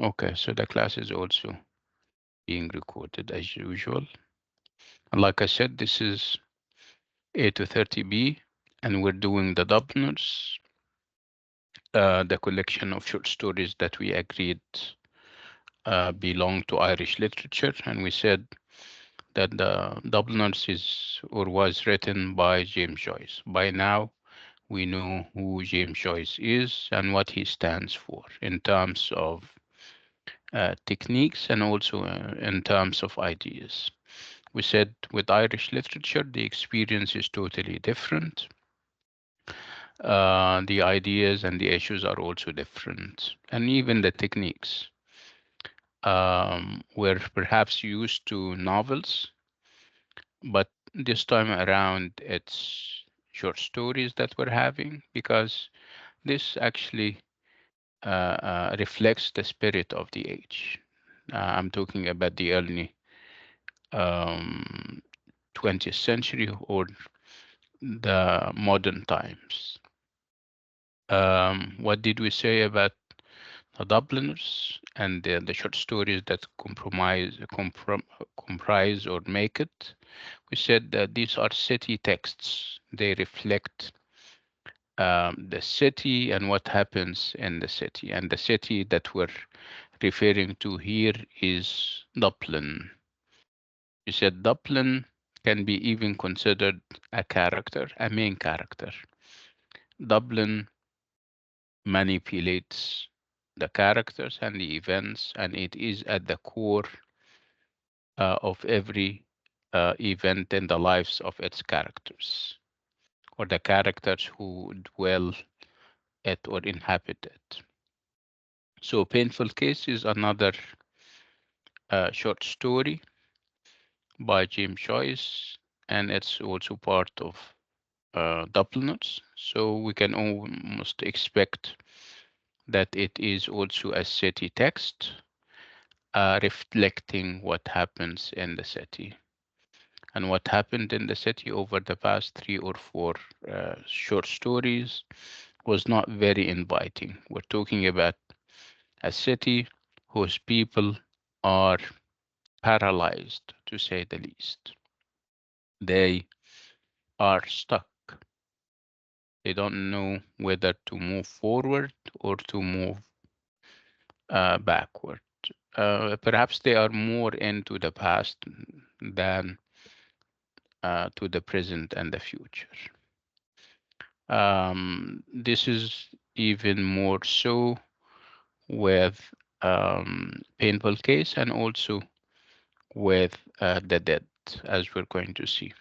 Okay, so the class is also being recorded as usual. And like I said, this is A230B, and we're doing the Dubliners, the collection of short stories that we agreed belong to Irish literature. And we said that the Dubliners is or was written by James Joyce. By now, we know who James Joyce is and what he stands for in terms of techniques and also in terms of ideas. We said with Irish literature, the experience is totally different. The ideas and the issues are also different, and even the techniques. We're perhaps used to novels, but this time around it's short stories that we're having because this actually reflects the spirit of the age. I'm talking about the early um, 20th century or the modern times. What did we say about the Dubliners and the short stories that comprise or make it? We said that these are city texts. They reflect the city and what happens in the city. And the city that we're referring to here is Dublin. We said Dublin can be even considered a character, a main character. Dublin manipulates the characters and the events, and it is at the core of every event in the lives of its characters, or the characters who dwell it or inhabit it. So, Painful Case is another short story by James Joyce, and it's also part of Dubliners. So, we can almost expect that it is also a city text reflecting what happens in the city. And what happened in the city over the past 3 or 4 short stories was not very inviting. We're talking about a city whose people are paralyzed, to say the least. They are stuck. They don't know whether to move forward or to move backward. Perhaps they are more into the past than to the present and the future. This is even more so with Painful Case and also with the dead, as we're going to see.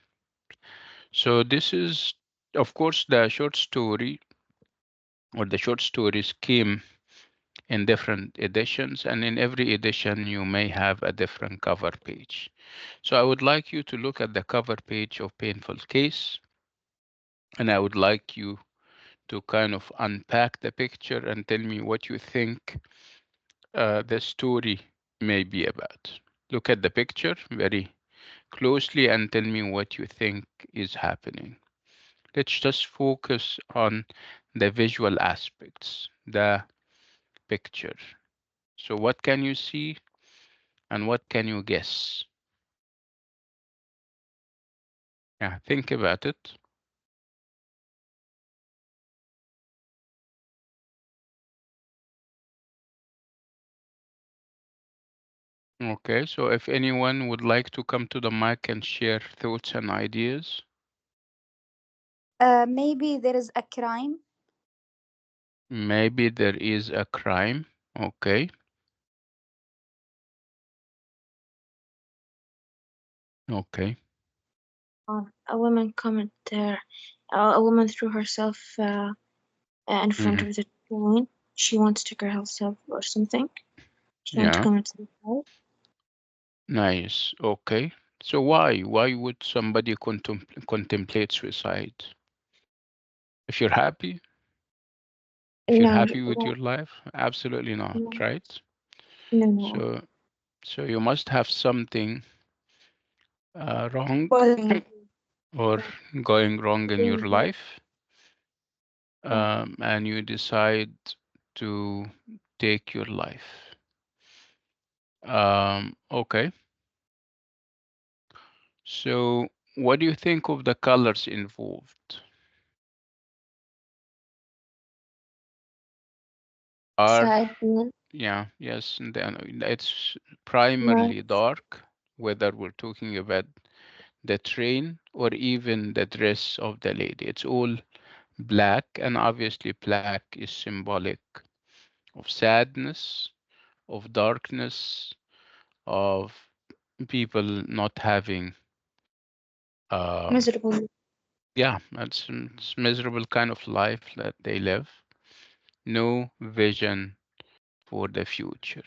So this is, of course, the short story or the short stories came in different editions, and in every edition you may have a different cover page. So I would like you to look at the cover page of Painful Case, and I would like you to kind of unpack the picture and tell me what you think the story may be about. Look at the picture very closely and tell me what you think is happening. Let's just focus on the visual aspects, the picture. So, what can you see and what can you guess? Yeah, think about it. Okay, so if anyone would like to come to the mic and share thoughts and ideas, Maybe there is a crime. maybe there is a crime. Okay, okay. A woman comment there. A woman threw herself in front Hmm. of the train. She wants to kill herself or something. She wants to Yeah, commit suicide. nice. Okay. So why? Why would somebody contemplate suicide? If you're happy, if you're No, happy with your life, absolutely not, no, right? no. So, so you must have something wrong Bothering or going wrong in your you. life, Yeah. and you decide to take your life. Okay. So what do you think of the colors involved? Are Sadness, Yeah, yes, and then it's night, primarily dark, whether we're talking about the train or even the dress of the lady. It's all black, and obviously black is symbolic of sadness, of darkness, of people not having um miserable. yeah, it's miserable kind of life that they live. No vision for the future.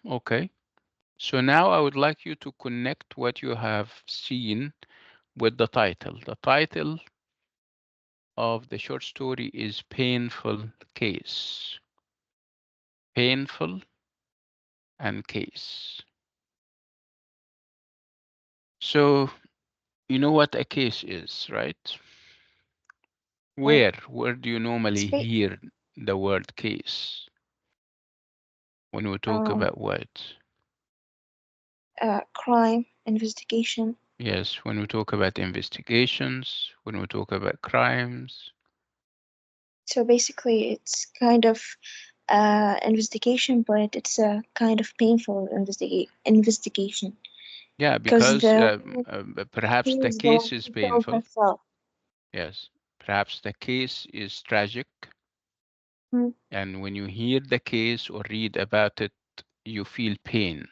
Okay. So now I would like you to connect what you have seen with the title. The title of the short story is Painful Case. Painful and case. So you know what a case is, right? Yeah. Where do you normally It's ba- hear the word case when we talk um about what? crime investigation. Yes, when we talk about investigations, when we talk about crimes. So basically, it's kind of investigation, but it's a kind of painful investigation Yeah, because because the perhaps the she is the case one is who killed painful. herself. Yes, perhaps the case is tragic. Mm, And when you hear the case or read about it, you feel pain,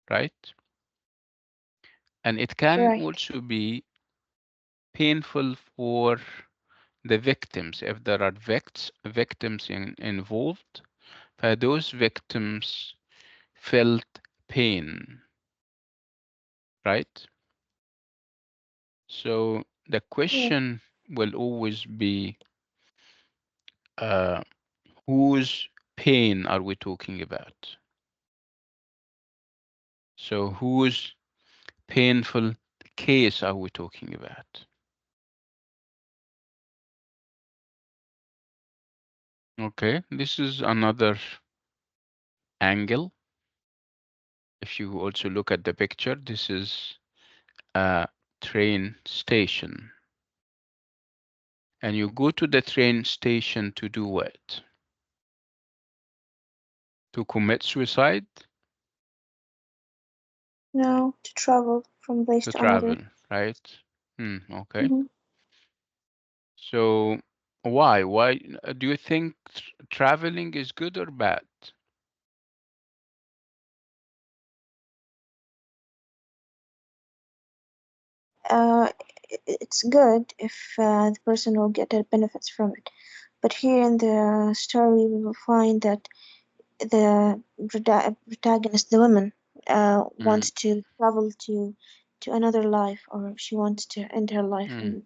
right? And it can right. also be painful for the victims if there are victims involved. Those victims felt pain, right? So the Yeah. question will always be uh, whose pain are we talking about? So whose painful case are we talking about? Okay, this is another angle. If you also look at the picture, this is a train station. And you go to the train station to do what? To commit suicide? No, to travel from place To to another. travel, right? Okay. Hmm. So why? Why do you think traveling is good or bad? Uh, it's good if the person will get the benefits from it. But here in the story, we will find that the protagonist, the woman, Mm, wants to travel to another life, or she wants to end her life mm.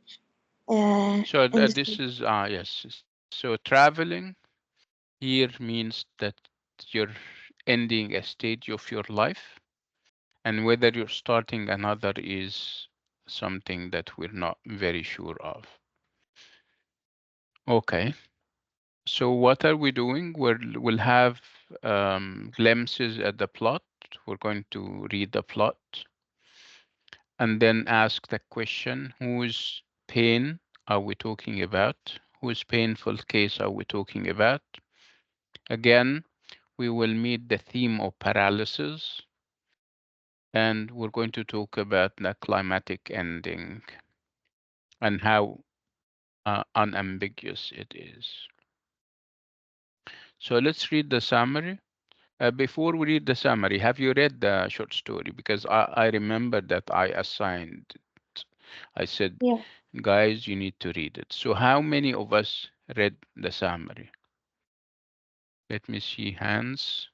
So in this. this is yes. So traveling here means that you're ending a stage of your life, and whether you're starting another is something that we're not very sure of. Okay, so what are we doing? We'll have glimpses at the plot. We're going to read the plot and then ask the question, whose pain are we talking about? Whose painful case are we talking about? Again, we will meet the theme of paralysis, and we're going to talk about the climatic ending and how unambiguous it is. So let's read the summary. Before we read the summary, have you read the short story? Because I remember that I assigned it. I said, Yeah. guys, you need to read it. So how many of us read the summary? Let me see hands.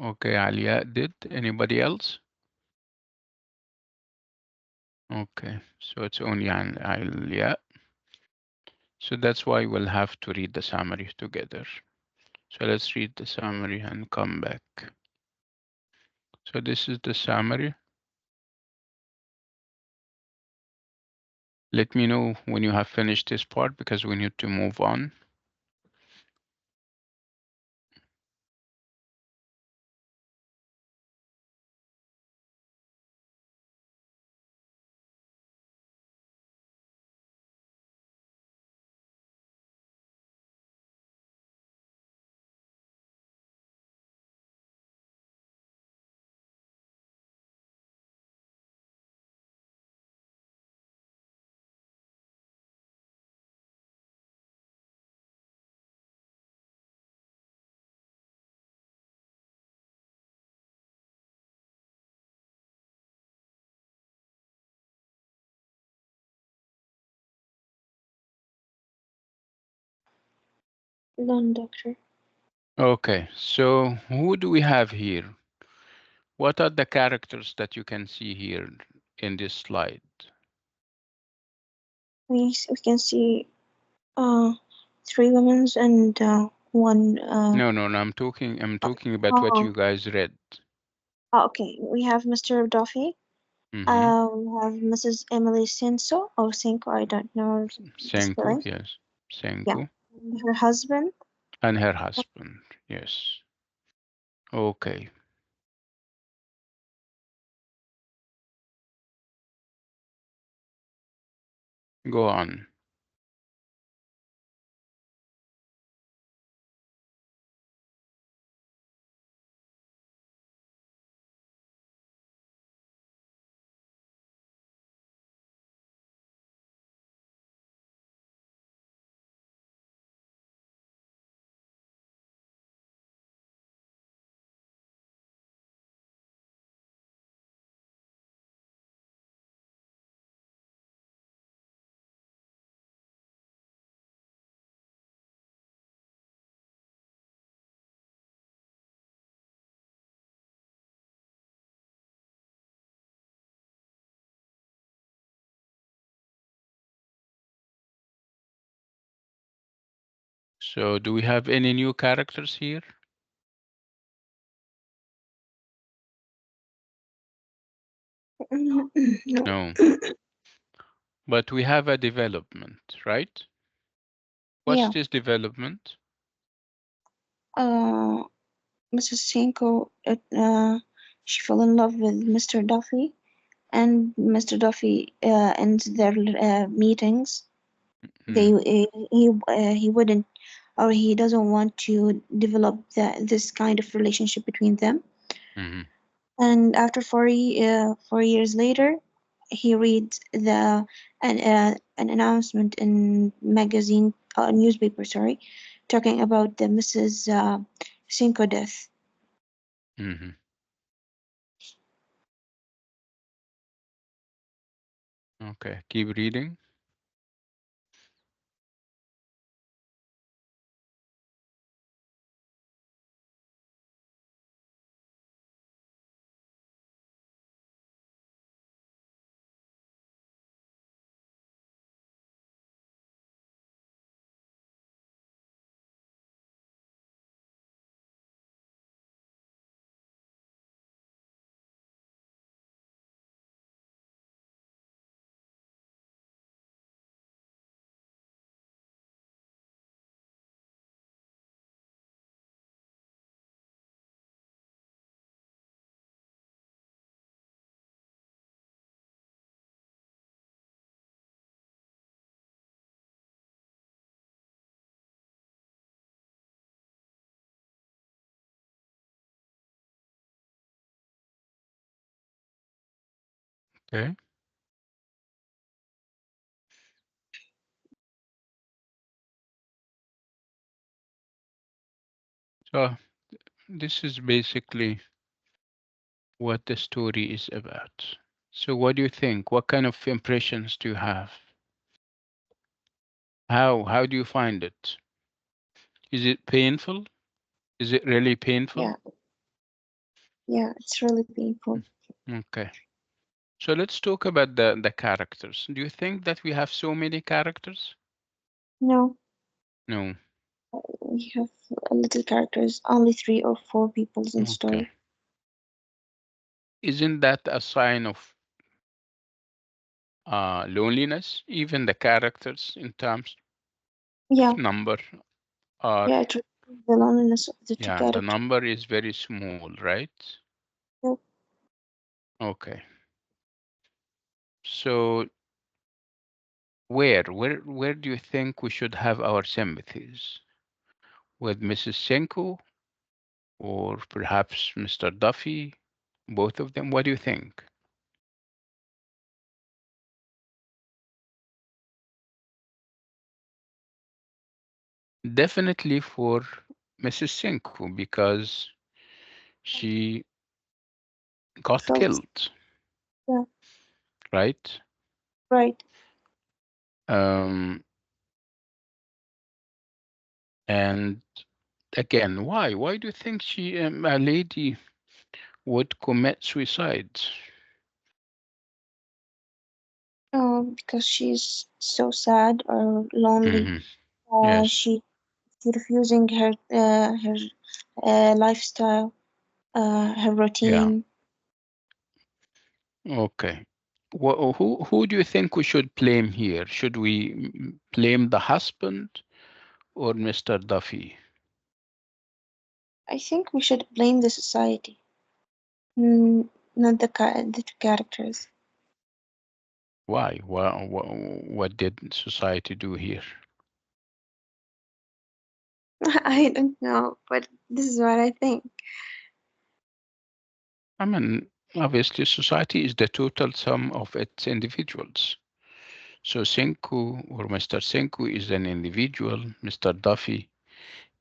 Okay, Alia did. Anybody else? Okay, so it's only Alia. So that's why we'll have to read the summary together. So let's read the summary and come back. So this is the summary. Let me know when you have finished this part because we need to move on. None, doctor. Okay, so who do we have here? What are the characters that you can see here in this slide? We can see uh three women and one No, no, no, I'm talking about what oh, you guys read. okay. We have Mr. Duffy. Mm-hmm. We have Mrs. Emily Senso or Senko, I don't know the Senku, spelling. yes. Yeah. Senku. And her husband. And her husband, yes. Okay, go on. So do we have any new characters here? No. No, but we have a development, right? What's Yeah. this development? Uh, Mrs. Senko, she fell in love with Mr. Duffy, and Mr. Duffy ends their meetings. They Mm, he wouldn't, or he doesn't want to develop this kind of relationship between them. mm-hmm, And after 4 years later, he reads an announcement in magazine, newspaper, sorry, talking about the Mrs. Cinco death. mm-hmm. Okay, keep reading. Okay, so this is basically what the story is about. So what do you think? What kind of impressions do you have? How do you find it? Is it painful? Is it really painful? Yeah, yeah, it's really painful. Okay. So let's talk about the characters. Do you think that we have so many characters? No, No. we have little characters, only 3 or 4 people in Okay. story. Isn't that a sign of loneliness. Even the characters in terms Yeah, of number are, yeah, it reduces the loneliness of the two yeah, the characters. number is very small, right? Yeah. Okay. So where do you think we should have our sympathies? With Mrs. Senko or perhaps Mr. Duffy? Both of them? What do you think? Definitely for Mrs. Senko because she got Felt, killed, yeah, right? right. Um, and again, why? Why do you think a lady would commit suicide? Because she's so sad or lonely. Hmm. Yes. She refusing her lifestyle, her Yeah. routine. Okay. Who do you think we should blame here? Should we blame the husband or Mr. Duffy? I think we should blame the society, not the two characters. Why? What did society do here? I don't know, but this is what I think. I mean, obviously, society is the total sum of its individuals. So Senku or Mr. Senku is an individual. Mr. Duffy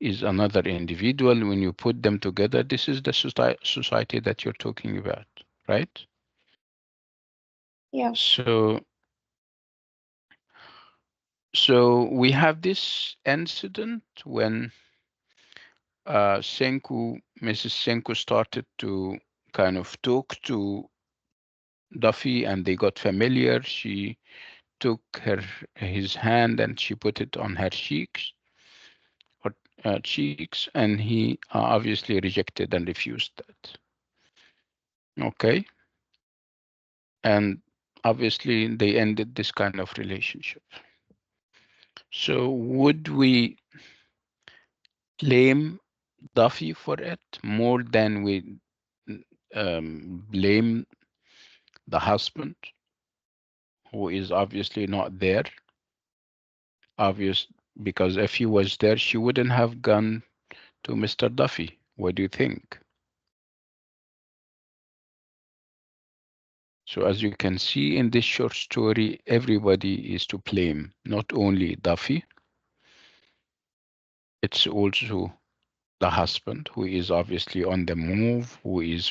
is another individual. When you put them together, this is the society that you're talking about, right? Yeah, So, so we have this incident when Mrs. Senku started to kind of talk to Duffy and they got familiar. She took his hand and she put it on her or cheeks, and he obviously rejected and refused that. Okay, and obviously they ended this kind of relationship. So would we blame Duffy for it more than we blame the husband, who is obviously not there? Obvious, because if he was there, she wouldn't have gone to Mr. Duffy. What do you think? So as you can see in this short story, everybody is to blame, not only Duffy, it's also the husband who is obviously on the move, who is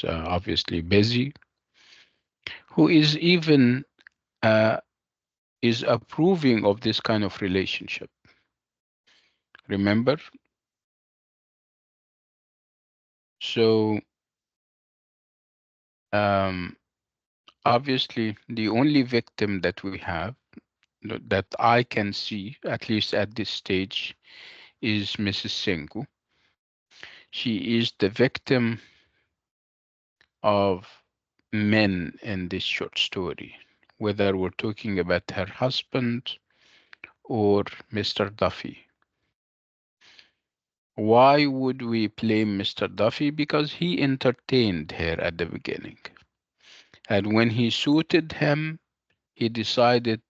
obviously busy, who is even uh, is approving of this kind of relationship. Remember? So um, obviously the only victim that we have that I can see, at least at this stage, is Mrs. Sengu. She is the victim of men in this short story, whether we're talking about her husband or Mr. Duffy. Why would we blame Mr. Duffy? Because he entertained her at the beginning. And when he suited him, he decided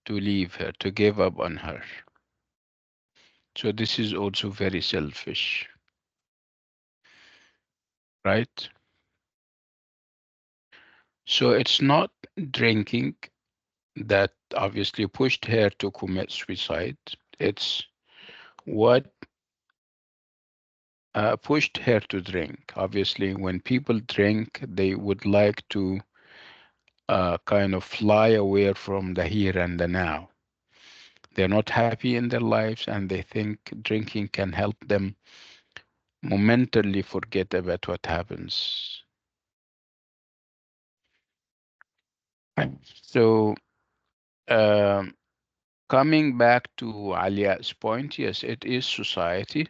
to leave her, to give up on her. So this is also very selfish, right? So it's not drinking that obviously pushed her to commit suicide. It's what pushed her to drink. Obviously, when people drink, they would like to kind of fly away from the here and the now. They're not happy in their lives and they think drinking can help them momentarily forget about what happens. Right. So, um, coming back to Alia's point, yes, it is society,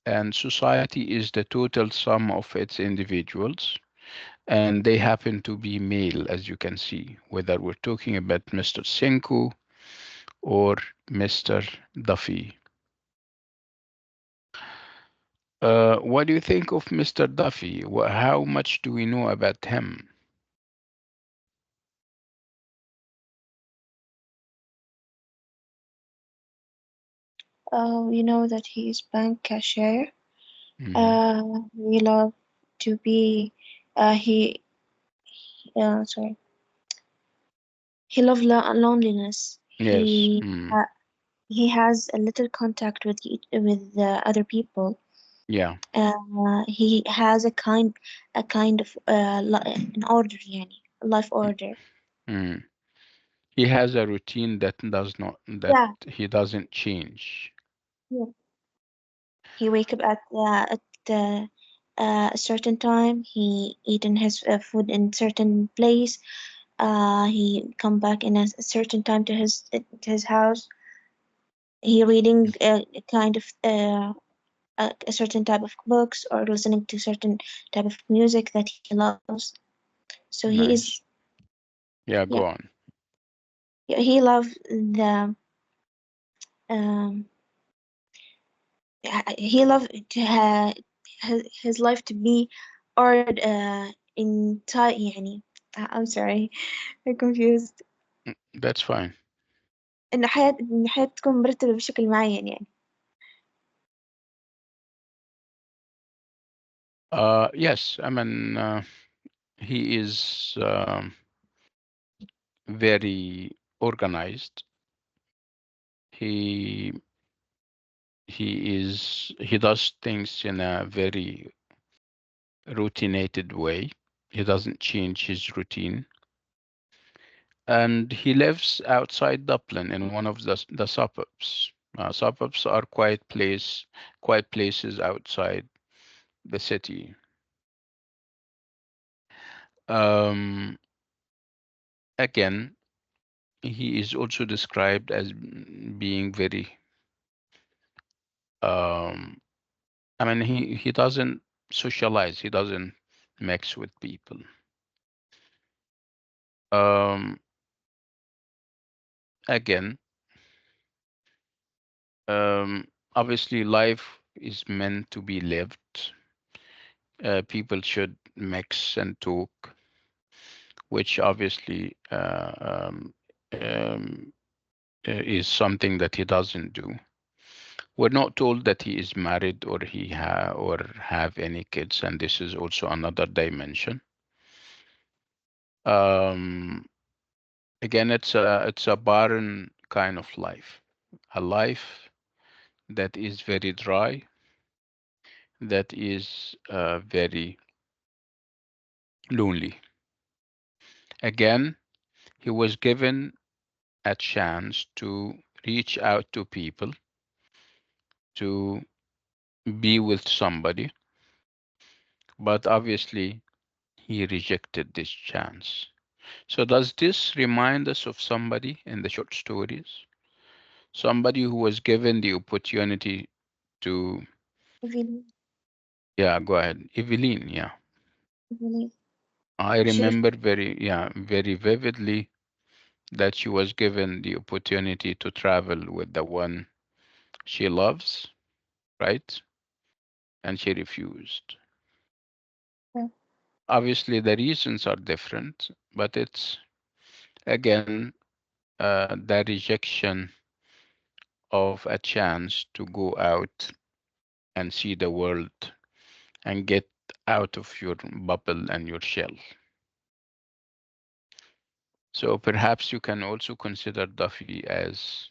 and society is the total sum of its individuals. and they happen to be male, as you can see, whether we're talking about Mr. Sinico or Mr. Duffy. What do you think of Mr. Duffy? How much do we know about him? We know that he is bank cashier. Hmm. He love to be. He. Sorry. He love loneliness. Yes. Mm. He has a little contact with other people. Yeah. He has a kind of an order, يعني, life order. Mm. He has a routine that Yeah. he doesn't change. Yeah. He wake up at a certain time. He eating his food in certain place. He come back in a certain time to his house. He reading a kind of a certain type of books or listening to certain type of music that he loves. So he is, Nice. Yeah, yeah, go on. yeah, he loves the um he loved to his life to be art in يعني I'm sorry, I'm confused. That's fine. إن الحياة تكون مرتبة بشكل معين يعني. Yes, I mean, he is very organized. He he does things in a very routinated way. He doesn't change his routine. And he lives outside Dublin in one of the suburbs. Suburbs are quiet places outside the city. Um, Again, he is also described as being very, um, I mean, he doesn't socialize, he doesn't mix with people. Um, Again, obviously, life is meant to be lived. People should mix and talk, which obviously um, is something that he doesn't do. We're not told that he is married or or have any kids, and this is also another dimension. Um, Again, it's a barren kind of life, a life that is very dry, that is very lonely. Again, he was given a chance to reach out to people, to be with somebody, but obviously he rejected this chance. So, does this remind us of somebody in the short stories? Somebody who was given the opportunity to, Really, yeah, go ahead. Evelyn, yeah. really. I She ref- remember very vividly that she was given the opportunity to travel with the one she loves, right? And she refused. yeah. Obviously, the reasons are different, but it's again the rejection of a chance to go out and see the world and get out of your bubble and your shell. So perhaps you can also consider Duffy as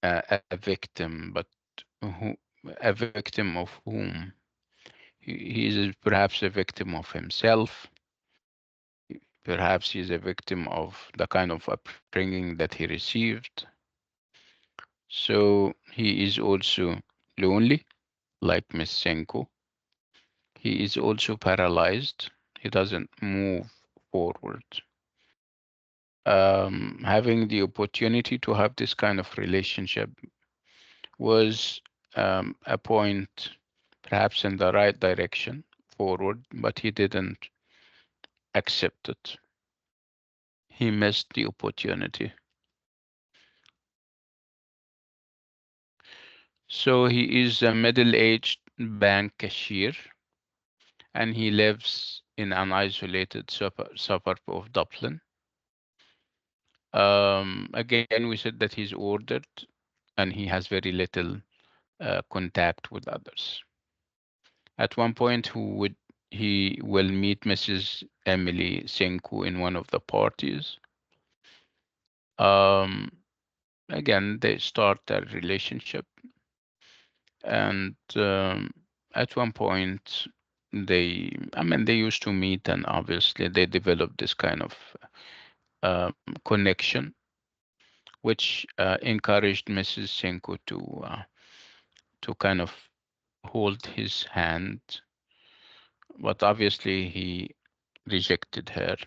a victim, but who, a victim of whom? He is perhaps a victim of himself. Perhaps he's a victim of the kind of upbringing that he received. So he is also lonely, like Miss Senko. He is also paralyzed. He doesn't move forward. Having the opportunity to have this kind of relationship was a point perhaps in the right direction forward, but he didn't accept it. He missed the opportunity. So he is a middle-aged bank cashier, and he lives in an isolated suburb of Dublin. Again, we said that he's ordered and he has very little contact with others. At one point, he will meet Mrs. Emily Senku in one of the parties. Um, Again, they start their relationship, and at one point, they used to meet, and obviously they developed this kind of connection, which encouraged Mrs. Senko to kind of hold his hand, but obviously he rejected her,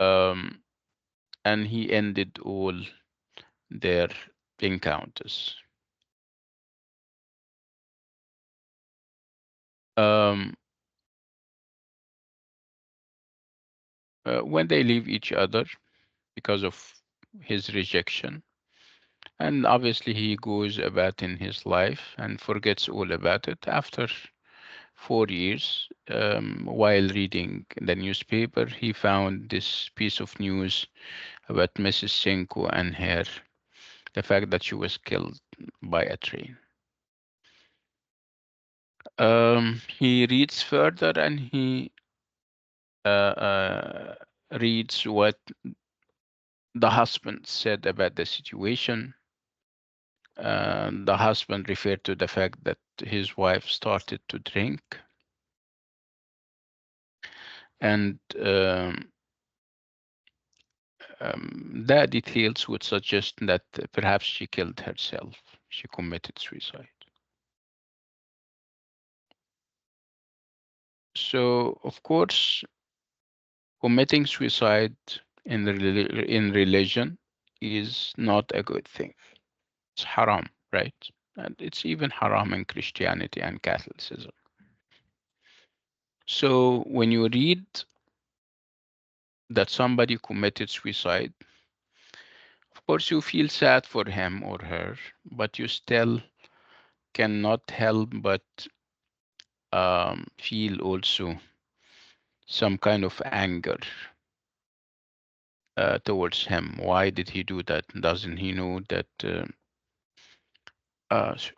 um, and he ended all their encounters. Um, when they leave each other because of his rejection, and obviously he goes about in his life and forgets all about it after 4 years. While reading the newspaper, he found this piece of news about Mrs. Senko and her, the fact that she was killed by a train. He reads further, and he reads what the husband said about the situation. The husband referred to the fact that his wife started to drink, and the details would suggest that perhaps she killed herself. She committed suicide. So, of course, committing suicide in religion is not a good thing. It's haram, right? And it's even haram in Christianity and Catholicism. So, when you read that somebody committed suicide, of course, you feel sad for him or her, but you still cannot help but feel also some kind of anger towards him. Why did he do that? Doesn't he know that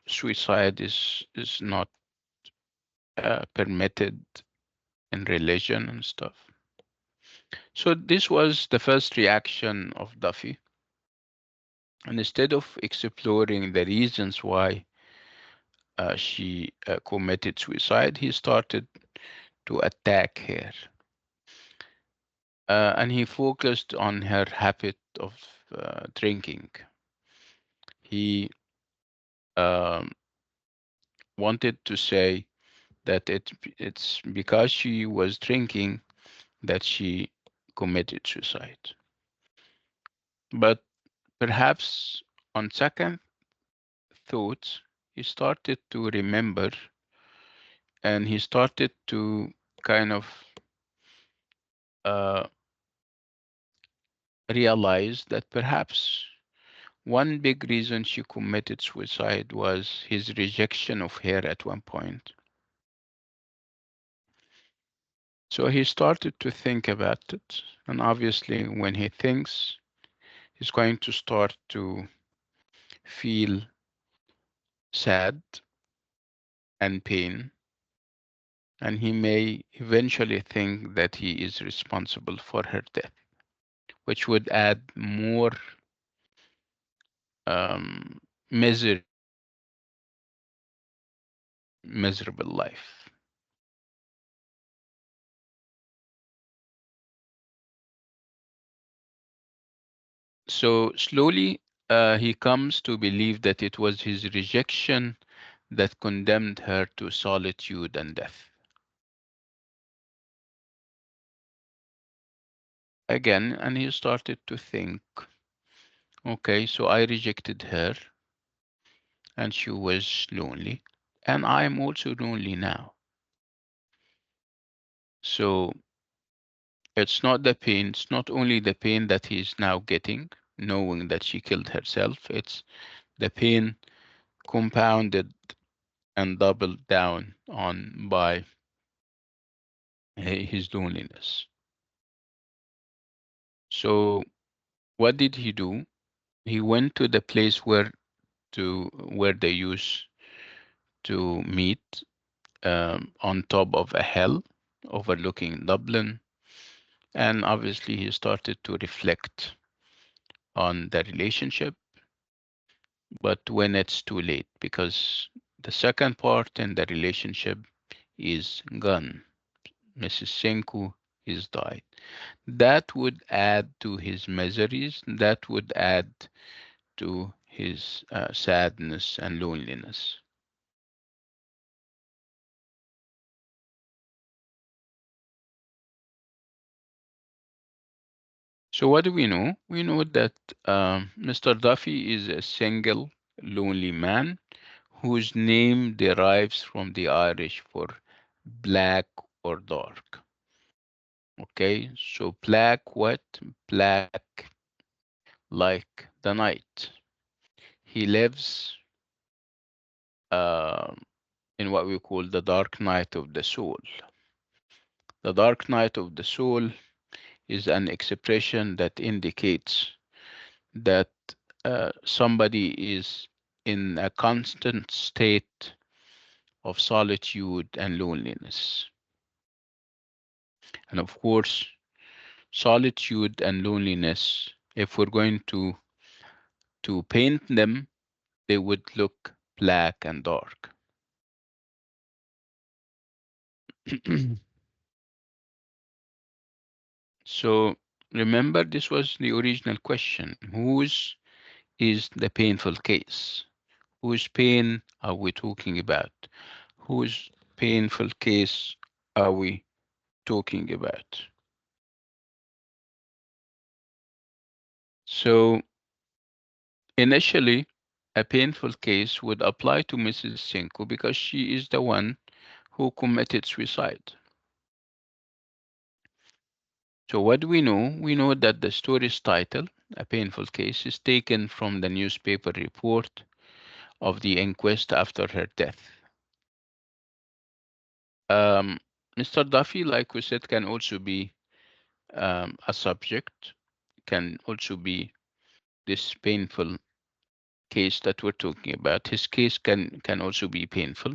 suicide is not permitted in religion and stuff? So this was the first reaction of Duffy. And instead of exploring the reasons why she committed suicide, he started to attack her. And he focused on her habit of drinking. He um, wanted to say that it's because she was drinking that she committed suicide. But perhaps on second thought, he started to remember, and he started to kind of uh, realize that perhaps one big reason she committed suicide was his rejection of her at one point. So he started to think about it. And obviously, when he thinks, he's going to start to feel sad and pain. And he may eventually think that he is responsible for her death, which would add more misery to his miserable life. So slowly, he comes to believe that it was his rejection that condemned her to solitude and death. Again, and he started to think, okay, so I rejected her and she was lonely. and I am also lonely now. So it's not only the pain that he's now getting, knowing that she killed herself, it's the pain compounded and doubled down on by his loneliness. So what did he do? He went to the place where they used to meet, on top of a hill overlooking Dublin, and obviously he started to reflect on the relationship, but when it's too late, because the second part in the relationship is gone. Mrs. Senku is died. That would add to his miseries, that would add to his sadness and loneliness. So what do we know? We know that Mr. Duffy is a single, lonely man whose name derives from the Irish for black or dark. Okay, so black what? Black like the night. He lives uh, in what we call the dark night of the soul. The dark night of the soul is an expression that indicates that somebody is in a constant state of solitude and loneliness. And of course, solitude and loneliness, if we're going to paint them, they would look black and dark. So remember, this was the original question. Whose is the painful case? Whose pain are we talking about? Whose painful case are we talking about? So initially, a painful case would apply to Mrs. Senko because she is the one who committed suicide. So what do we know? We know that the story's title, A Painful Case, is taken from the newspaper report of the inquest after her death. Um, Mr. Duffy, like we said, can also be a subject, can also be this painful case that we're talking about. His case can also be painful.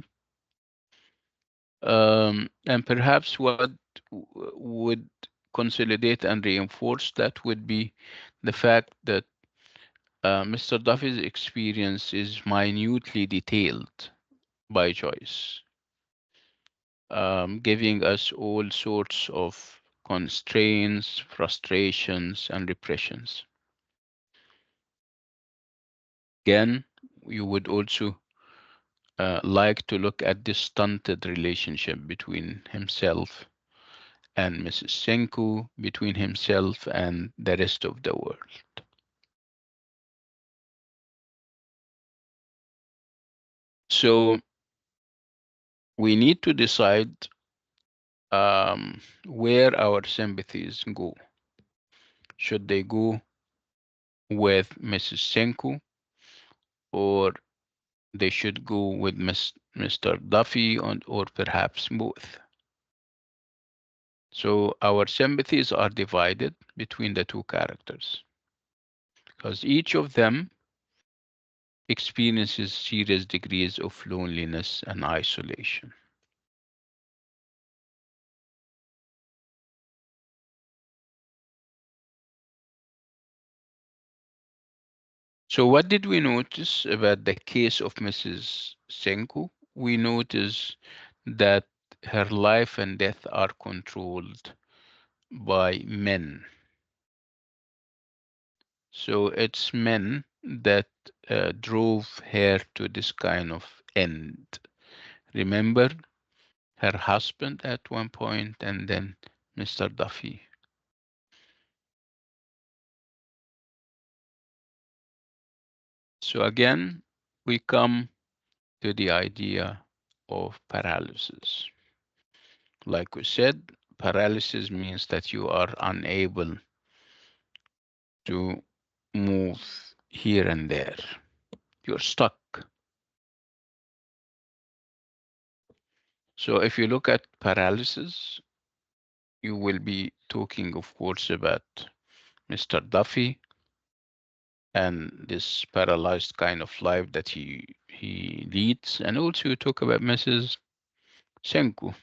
And perhaps what would consolidate and reinforce that would be the fact that Mr. Duffy's experience is minutely detailed by Joyce, giving us all sorts of constraints, frustrations, and repressions. Again, you would also like to look at this stunted relationship between himself and Mrs. Senku, between himself and the rest of the world. So we need to decide where our sympathies go. Should they go with Mrs. Senku, or they should go with Mr. Duffy, or perhaps both? So our sympathies are divided between the two characters because each of them experiences serious degrees of loneliness and isolation. So what did we notice about the case of Mrs. Senku? We notice that her life and death are controlled by men. So it's men that drove her to this kind of end. Remember her husband at one point, and then Mr. Duffy. So again, we come to the idea of paralysis. Like we said, paralysis means that you are unable to move here and there. You're stuck. So if you look at paralysis, you will be talking, of course, about Mr. Duffy and this paralyzed kind of life that he leads, and also you talk about Mrs. Senku.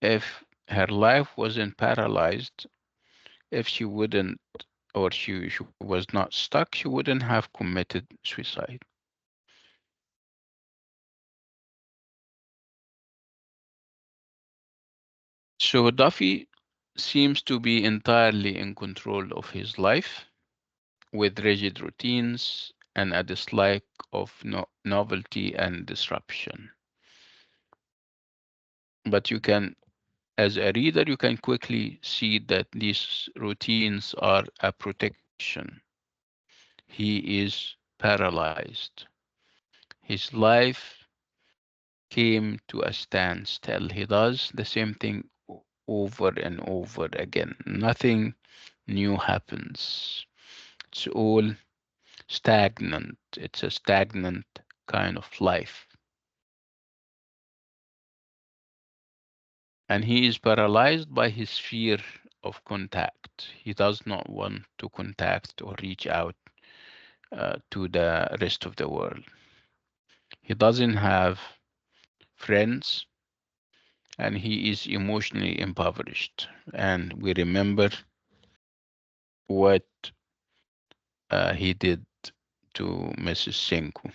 If her life wasn't paralyzed, if she wouldn't, or she was not stuck, she wouldn't have committed suicide. So Duffy seems to be entirely in control of his life, with rigid routines and a dislike of novelty and disruption. But you can, as a reader, you can quickly see that these routines are a protection. He is paralyzed. His life came to a standstill. He does the same thing over and over again. Nothing new happens. It's all stagnant. It's a stagnant kind of life. And he is paralyzed by his fear of contact. He does not want to contact or reach out to the rest of the world. He doesn't have friends and he is emotionally impoverished. And we remember what he did to Mrs. Senku.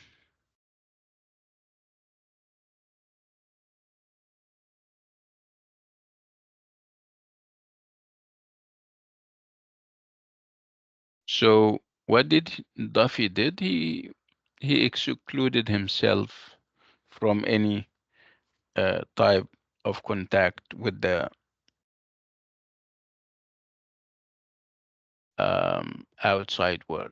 So what did Duffy did? He excluded himself from any type of contact with the outside world.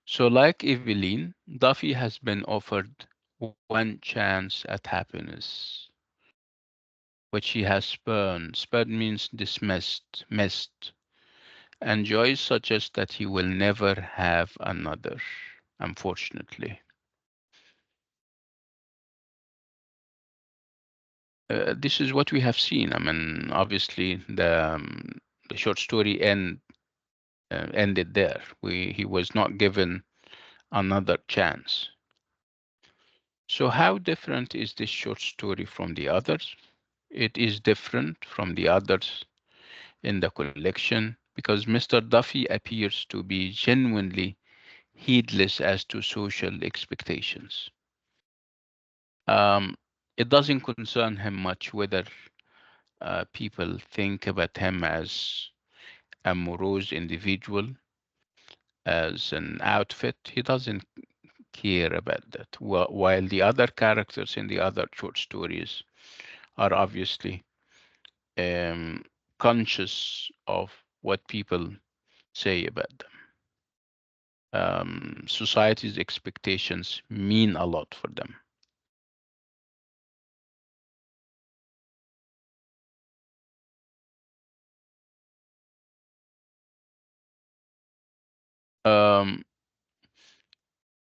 So, like Evelyn, Duffy has been offered one chance at happiness, which he has spurned. Spurned means dismissed, missed. And Joyce suggests that he will never have another, unfortunately. This is what we have seen. I mean, obviously, the short story ended there. He was not given another chance. So, how different is this short story from the others? It is different from the others in the collection because Mr. Duffy appears to be genuinely heedless as to social expectations. Um, it doesn't concern him much whether people think about him as a morose individual, as an outfit. He doesn't care about that. While the other characters in the other short stories are obviously um, conscious of what people say about them. Society's expectations mean a lot for them. Um,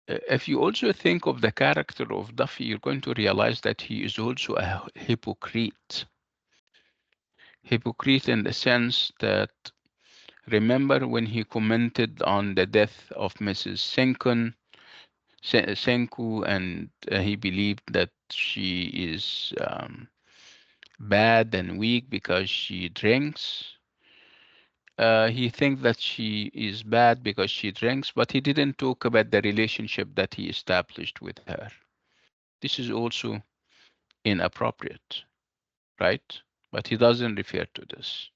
if you also think of the character of Duffy, you're going to realize that he is also a hypocrite. Hypocrite in the sense that remember when he commented on the death of Mrs. Senku, and he believed that she is bad and weak because she drinks. He thinks that she is bad because she drinks, but he didn't talk about the relationship that he established with her. This is also inappropriate, right? But he doesn't refer to this.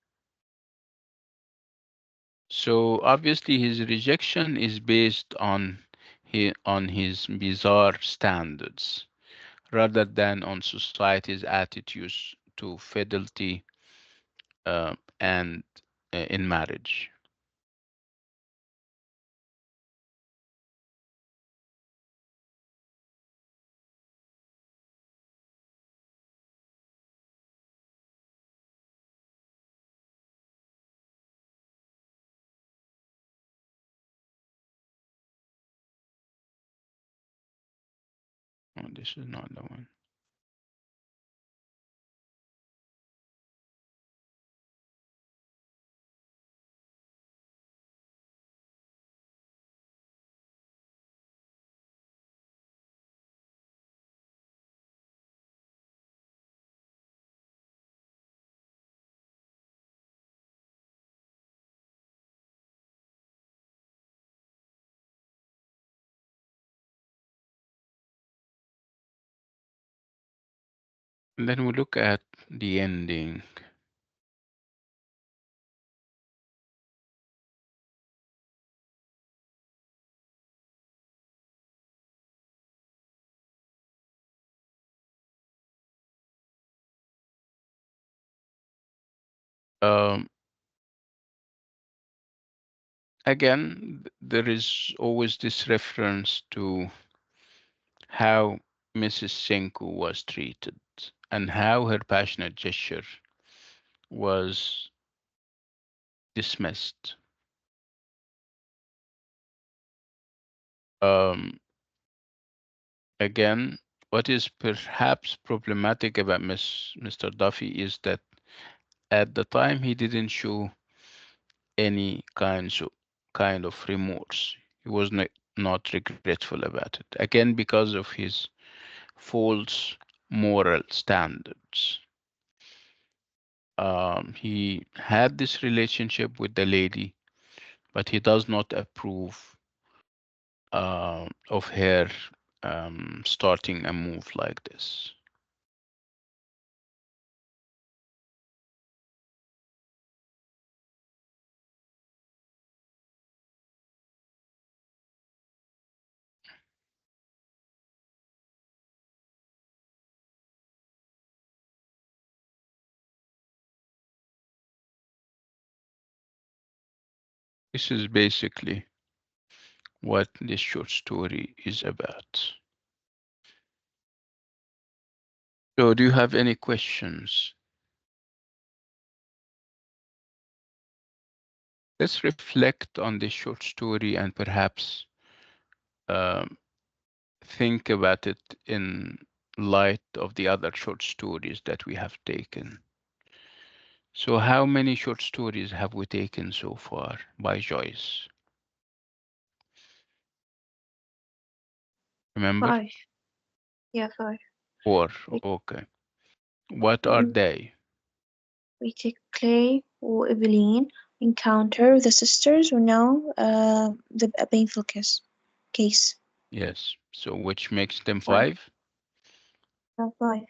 So obviously his rejection is based on his bizarre standards rather than on society's attitudes to fidelity and in marriage. Oh, this is not the one. And then we look at the ending. Um, Again, there is always this reference to how Mrs. Senku was treated and how her passionate gesture was dismissed. Um, Again, what is perhaps problematic about Mr. Duffy is that at the time he didn't show any kind of remorse. He was not regretful about it. Again, because of his false moral standards. He had this relationship with the lady, but he does not approve of her starting a move like this. This is basically what this short story is about. So, do you have any questions? Let's reflect on this short story and perhaps um, think about it in light of the other short stories that we have taken. So, how many short stories have we taken so far by Joyce? Remember? 5. Yeah, 5. Four. We, Okay. What are mm, they? we take Clay or Evelyn, encounter the sisters, who know a painful case. Yes. So, which makes them 5. five? 5.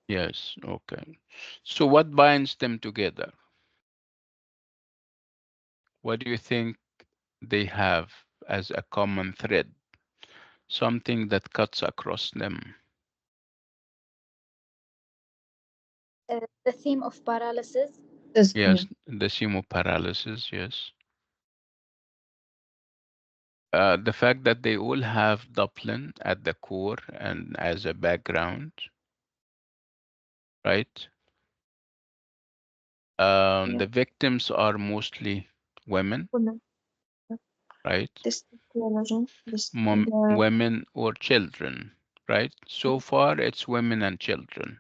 Yes. Okay. So, what binds them together? What do you think they have as a common thread? Something that cuts across them. The theme of paralysis. Yes, the theme of paralysis. Yes. The fact that they all have Dublin at the core and as a background, right? Yeah, The victims are mostly women, women. right? This theologian, the Women or children, right? So far, it's women and children.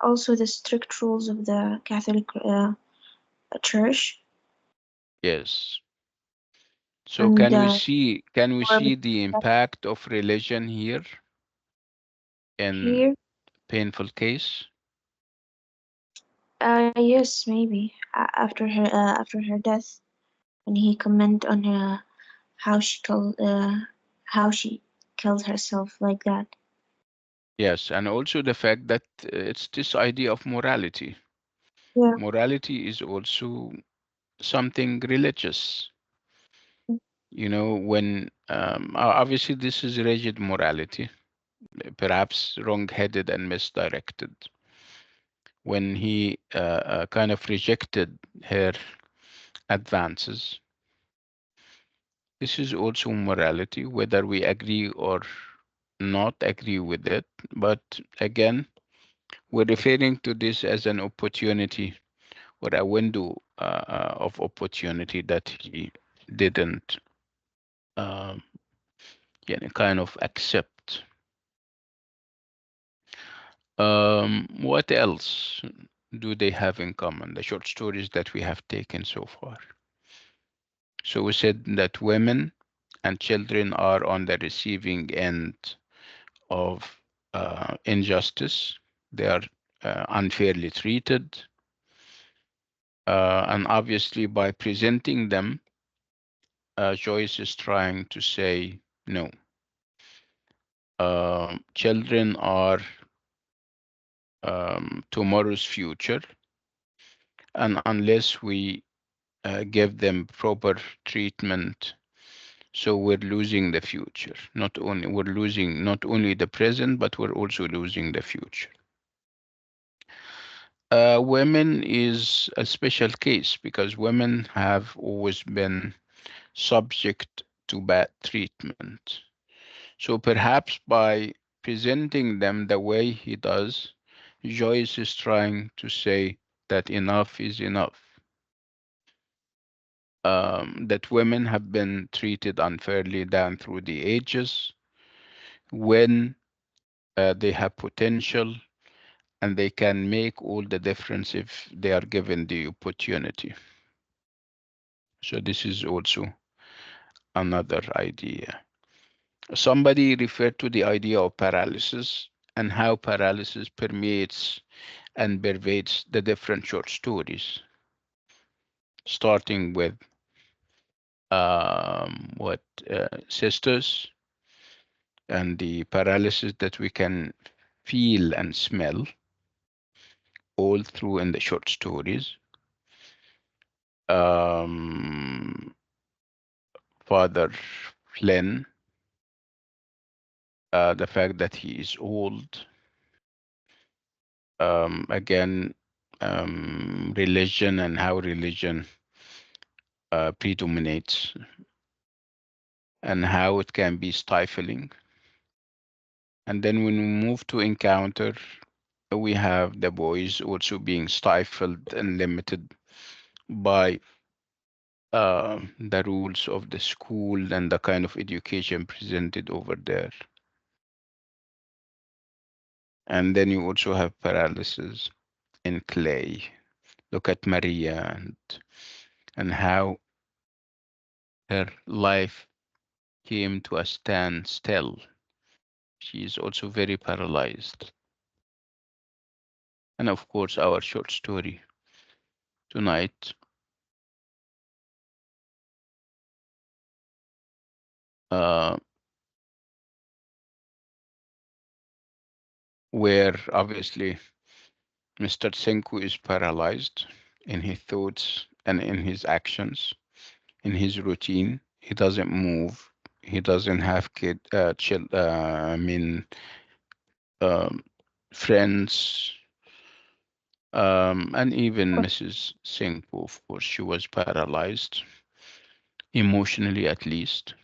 also the strict rules of the Catholic Church, Yes. So and can we more see the impact of religion here in here. painful case? Yes, maybe after her death, when he comment on how she killed how she killed herself like that. Yes, and also the fact that it's this idea of morality. Yeah. Morality is also something religious. You know, when obviously this is rigid morality, perhaps wrong-headed and misdirected. When he kind of rejected her advances, this is also morality, whether we agree or not agree with it. But again, we're referring to this as an opportunity or a window of opportunity that he didn't um, kind of accept. What else do they have in common? The short stories that we have taken so far. So we said that women and children are on the receiving end of injustice. They are unfairly treated. And obviously, by presenting them, Joyce is trying to say no. Children are tomorrow's future, and unless we give them proper treatment, so we're losing the future. Not only we're losing not only the present, but we're also losing the future. Women is a special case because women have always been subject to bad treatment. So perhaps by presenting them the way he does, Joyce is trying to say that enough is enough. That women have been treated unfairly down through the ages when they have potential and they can make all the difference if they are given the opportunity. So this is also another idea. Somebody referred to the idea of paralysis and how paralysis permeates and pervades the different short stories, starting with what sisters and the paralysis that we can feel and smell all through in the short stories. Um, Father Flynn, the fact that he is old, again, religion and how religion predominates and how it can be stifling. And then when we move to encounter, we have the boys also being stifled and limited by the rules of the school and the kind of education presented over there. And then you also have paralysis in clay. Look at Maria and how her life came to a standstill. She is also very paralyzed. And of course, our short story tonight, uh, where obviously Mr. Senku is paralyzed in his thoughts and in his actions, in his routine. He doesn't move. He doesn't have um, friends, and even Mrs. Senku, of course, she was paralyzed emotionally, at least.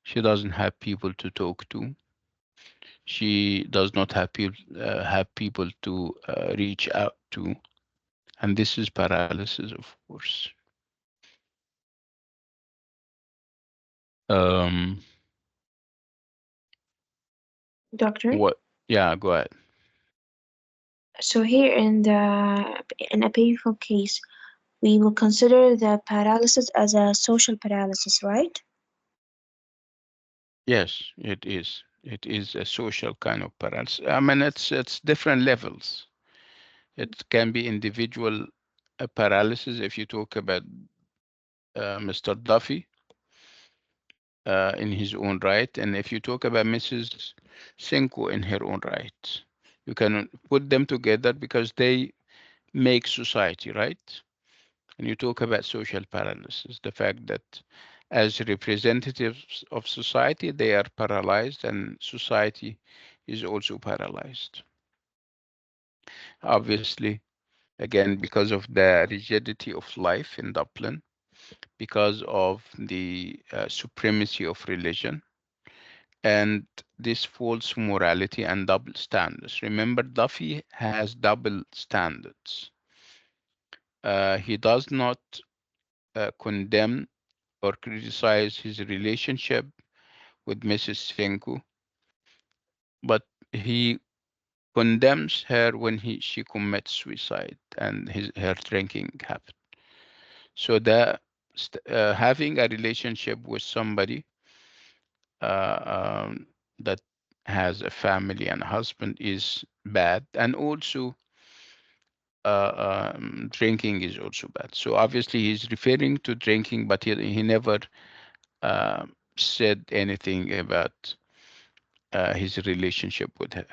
She doesn't have people to talk to. She does not have people to reach out to, and this is paralysis, of course. Um, Doctor. what? Yeah, go ahead. So here in a painful case, we will consider the paralysis as a social paralysis, right? Yes, it is. It is a social kind of paralysis. I mean, it's different levels. It can be individual paralysis if you talk about Mr. Duffy in his own right, and if you talk about Mrs. Senko in her own right, you can put them together because they make society, right? And you talk about social paralysis, the fact that as representatives of society, they are paralyzed and society is also paralyzed. Obviously, again, because of the rigidity of life in Dublin, because of the supremacy of religion, and this false morality and double standards. Remember, Duffy has double standards. He does not condemn or criticize his relationship with Mrs. Finku, but he condemns her when she commits suicide and her drinking habit. So having a relationship with somebody that has a family and a husband is bad, and also drinking is also bad. So obviously he's referring to drinking, but he never uh, said anything about his relationship with her.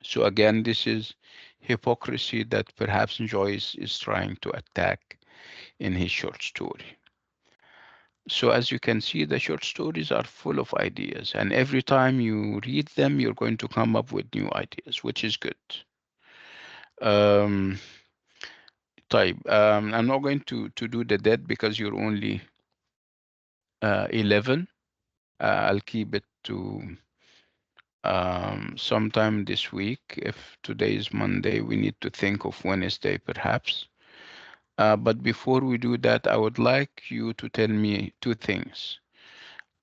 So again, this is hypocrisy that perhaps Joyce is trying to attack in his short story. So as you can see, the short stories are full of ideas, and every time you read them, you're going to come up with new ideas, which is good. Um, I'm not going to do the dead because you're only 11. I'll keep it to sometime this week. If today is Monday, we need to think of Wednesday perhaps. But before we do that, I would like you to tell me two things.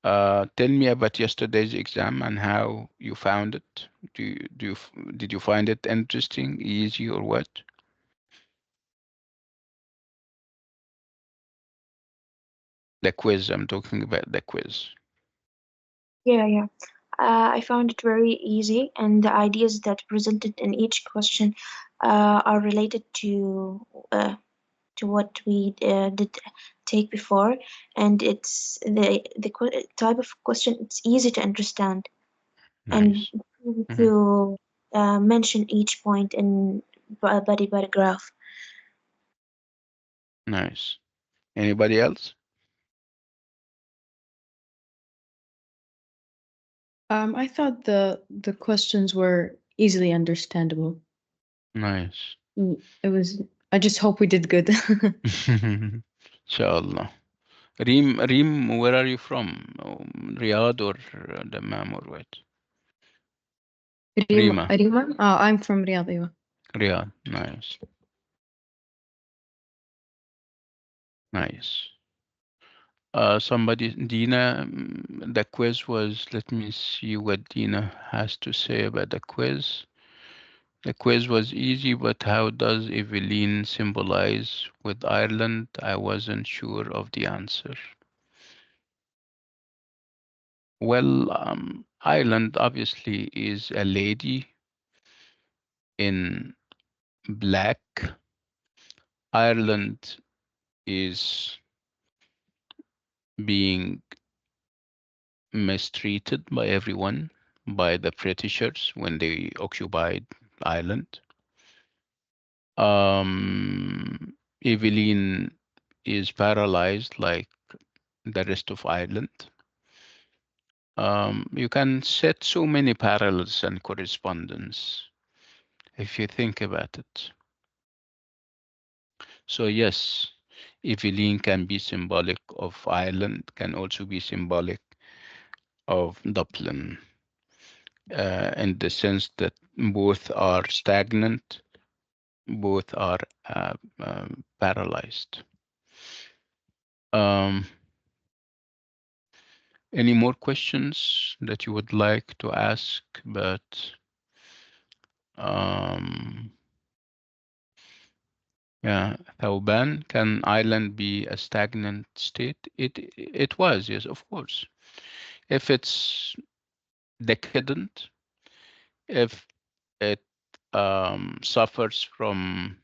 Tell me about yesterday's exam and how you found it. Did you find it interesting, easy, or what? The quiz. I'm talking about the quiz. Yeah, yeah. I found it very easy, and the ideas that presented in each question are related uh, to what we did take before, and it's the type of question. It's easy to understand and Nice. easy Hmm. to mention each point in body paragraph. Nice. Anybody else? I thought the questions were easily understandable. Nice. It was. I just hope we did good. Inshallah. Reem, where are you from? Riyadh or Dammam or what? Rima, Rima. Rima? Oh, I'm from Riyadh. أيوة. Riyadh. Nice. Nice. Dina, the quiz was, let me see what Dina has to say about the quiz. The quiz was easy, but how does Evelyn symbolize with Ireland? I wasn't sure of the answer. Well, Ireland obviously is a lady in black. Ireland is being mistreated by everyone, by the Britishers when they occupied Ireland. Evelyn is paralyzed like the rest of Ireland. You can set so many parallels and correspondence if you think about it. So yes, Evelyn can be symbolic of Ireland, can also be symbolic of Dublin, in the sense that both are stagnant, both are paralyzed. Um, any more questions that you would like to ask about? Um, yeah, Thauban, can Ireland be a stagnant state? It was, yes, of course. If it's decadent, if it suffers from,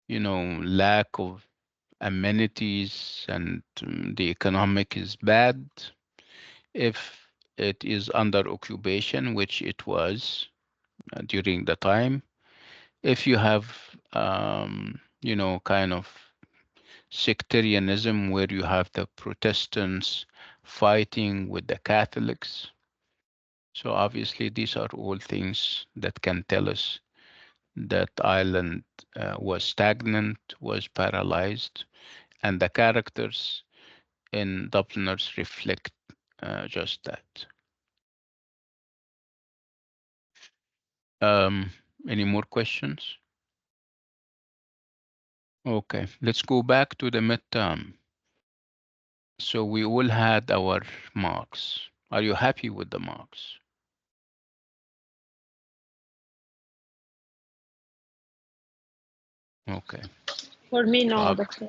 lack of amenities and the economic is bad, if it is under occupation, which it was during the time, if you have, kind of sectarianism where you have the Protestants fighting with the Catholics. So obviously, these are all things that can tell us that Ireland was stagnant, was paralyzed, and the characters in Dubliners reflect just that. Um, any more questions? Okay, let's go back to the midterm. So we all had our marks. Are you happy with the marks? Okay. For me, So no, I'll, doctor.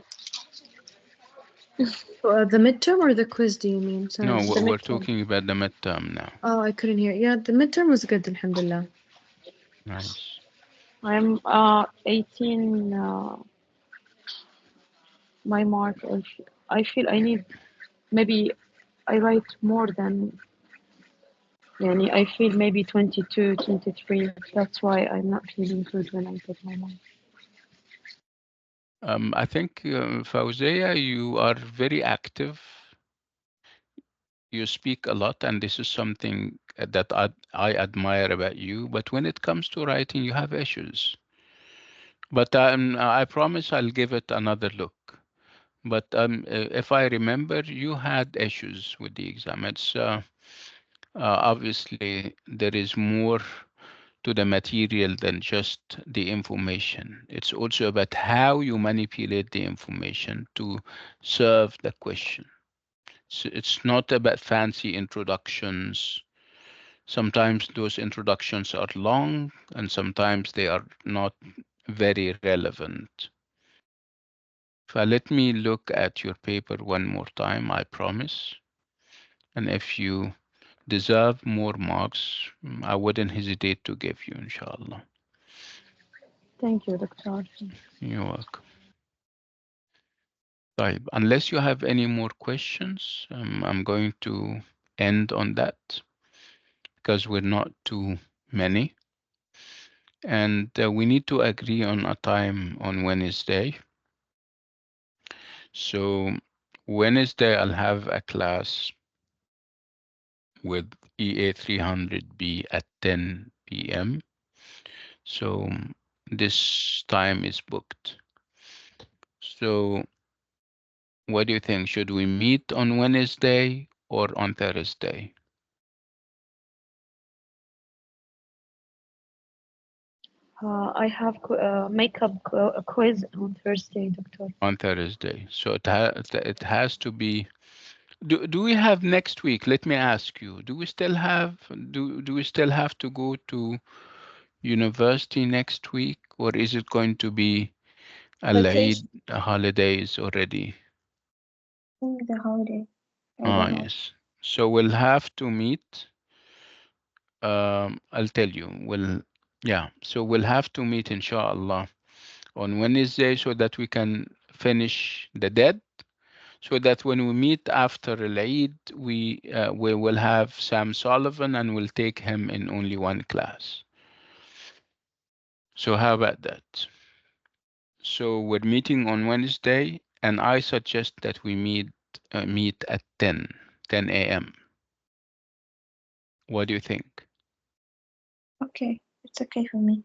The midterm or the quiz, do you mean? Sorry. no, The we're midterm. talking about the midterm now. Oh, I couldn't hear. Yeah, the midterm was good, alhamdulillah. Nice. I'm 18. My mark. I feel I need maybe I write more than. Yani I feel maybe 22, 23. That's why I'm not feeling good when I get my mark. I think, Fawzia, you are very active. You speak a lot, and this is something that I admire about you. But when it comes to writing, you have issues. But I promise I'll give it another look. But if I remember, you had issues with the exam. It's obviously there is more to the material than just the information. It's also about how you manipulate the information to serve the question. So it's not about fancy introductions. Sometimes those introductions are long and sometimes they are not very relevant. So let me look at your paper one more time, I promise. And if you deserve more marks, I wouldn't hesitate to give you, inshallah. Thank you, doctor. You're welcome. Right. Unless you have any more questions, I'm going to end on that because we're not too many. And we need to agree on a time on Wednesday. So Wednesday, I'll have a class with EA300B at 10 p.m. So this time is booked. So what do you think? Should we meet on Wednesday or on Thursday? I have makeup a quiz on Thursday, doctor. On Thursday. So it has to be. Do we have next week? Let me ask you. Do we still have to go to university next week, or is it going to be Al-Eid Vacation. holidays already? I think the holiday. I Ah, don't know. yes. So we'll have to meet. I'll tell you. Yeah. So we'll have to meet, inshallah, on Wednesday so that we can finish the dead. So that when we meet after Al-Eid, we will have Sam Sullivan and we'll take him in only one class. So how about that? So we're meeting on Wednesday, and I suggest that we meet at 10 a.m. What do you think? Okay, it's okay for me.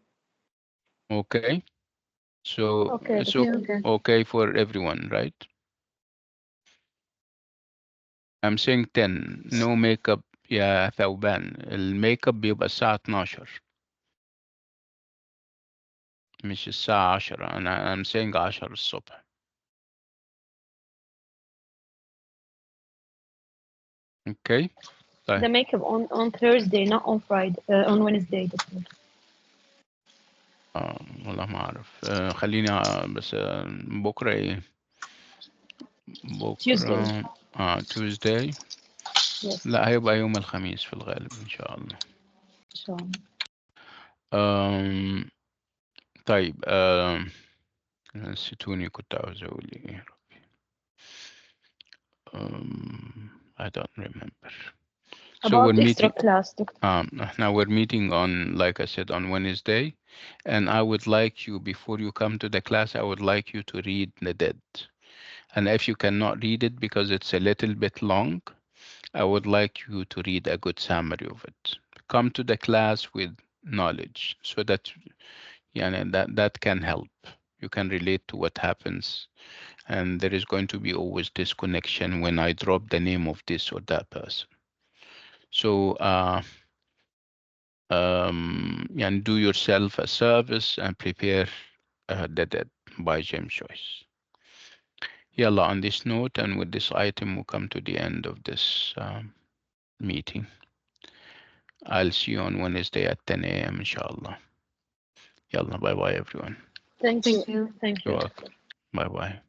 Okay. So Okay, it's Yeah, doctor. okay. okay for everyone, right? I'm saying 10. No makeup يا ثوبان. الميك اب بيبقى الساعة 12 مش الساعة 10. I'm saying 10 الصبح. Okay. طيب. The makeup on Thursday, not on Friday. On Wednesday, doctor. والله ما أعرف. خليني بس بكرة إيه؟ Tuesday. بكرة Tuesday. Yes. لا هيبقى يوم الخميس في الغالب إن شاء الله. Inshallah. أم... طيب نسيتوني كنت عاوز أقول إيه. I don't remember. So we're About extra meeting. class, doctor. Now we're meeting on, like I said, on Wednesday, and I would like you, before you come to the class, I would like you to read the dead. And if you cannot read it because it's a little bit long, I would like you to read a good summary of it. Come to the class with knowledge so that that can help. You can relate to what happens, and there is going to be always this connection when I drop the name of this or that person. So and do yourself a service and prepare the dead by James Joyce. Yalla, on this note and with this item, we'll come to the end of this meeting. I'll see you on Wednesday at 10 a.m. inshallah. Yalla, bye bye everyone. Thank you. Thank you. Thank You're you. welcome. Bye bye.